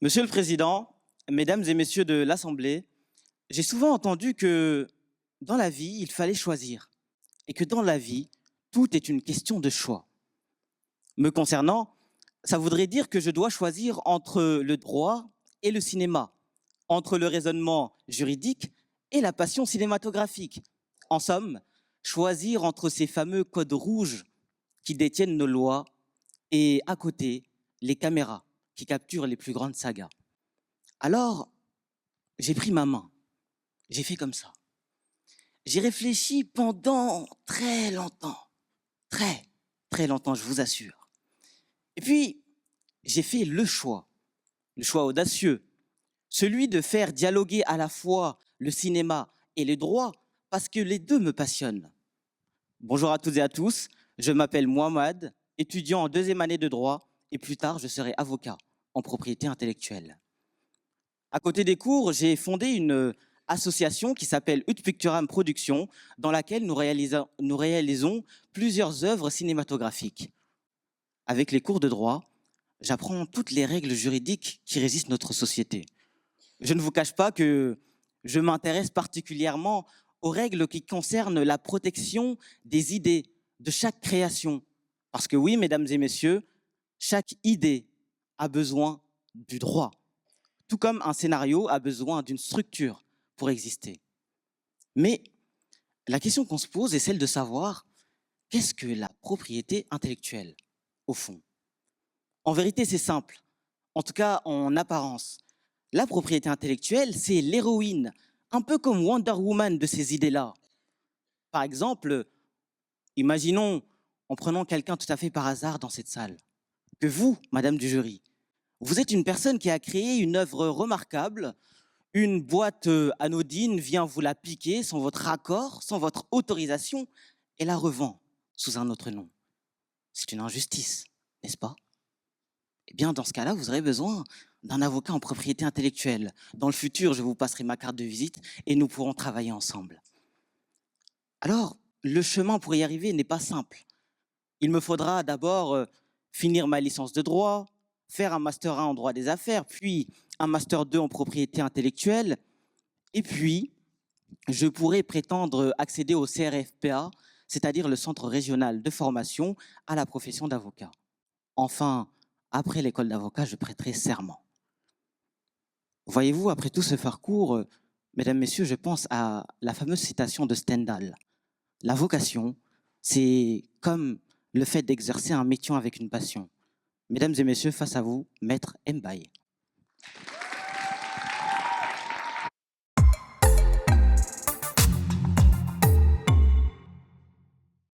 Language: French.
Monsieur le Président, Mesdames et Messieurs de l'Assemblée, j'ai souvent entendu que dans la vie, il fallait choisir et que dans la vie, tout est une question de choix. Me concernant, ça voudrait dire que je dois choisir entre le droit et le cinéma, entre le raisonnement juridique et la passion cinématographique. En somme, choisir entre ces fameux codes rouges qui détiennent nos lois et à côté, les caméras qui capturent les plus grandes sagas. Alors, j'ai pris ma main, j'ai fait comme ça. J'ai réfléchi pendant très longtemps, très, très longtemps, je vous assure. Et puis, j'ai fait le choix audacieux, celui de faire dialoguer à la fois le cinéma et le droit, parce que les deux me passionnent. Bonjour à toutes et à tous, je m'appelle Mohamed, étudiant en deuxième année de droit, et plus tard, je serai avocat en propriété intellectuelle. À côté des cours, j'ai fondé une association qui s'appelle Ut Picturam Productions, dans laquelle nous réalisons plusieurs œuvres cinématographiques. Avec les cours de droit, j'apprends toutes les règles juridiques qui régissent notre société. Je ne vous cache pas que je m'intéresse particulièrement aux règles qui concernent la protection des idées, de chaque création. Parce que oui, mesdames et messieurs, chaque idée a besoin du droit. Tout comme un scénario a besoin d'une structure pour exister. Mais la question qu'on se pose est celle de savoir qu'est-ce que la propriété intellectuelle, au fond. En vérité, c'est simple, en tout cas en apparence. La propriété intellectuelle, c'est l'héroïne, un peu comme Wonder Woman de ces idées-là. Par exemple, imaginons, en prenant quelqu'un tout à fait par hasard dans cette salle, que vous, Madame du jury, vous êtes une personne qui a créé une œuvre remarquable. Une boîte anodine vient vous la piquer sans votre accord, sans votre autorisation, et la revend sous un autre nom. C'est une injustice, n'est-ce pas? Eh bien, dans ce cas-là, vous aurez besoin d'un avocat en propriété intellectuelle. Dans le futur, je vous passerai ma carte de visite et nous pourrons travailler ensemble. Alors, le chemin pour y arriver n'est pas simple. Il me faudra d'abord finir ma licence de droit, faire un master 1 en droit des affaires, puis un master 2 en propriété intellectuelle, et puis je pourrais prétendre accéder au CRFPA, c'est-à-dire le Centre régional de formation à la profession d'avocat. Enfin, après l'école d'avocat, je prêterai serment. Voyez-vous, après tout ce parcours, mesdames, messieurs, je pense à la fameuse citation de Stendhal. La vocation, c'est comme le fait d'exercer un métier avec une passion. Mesdames et messieurs, face à vous, Maître Mbaye.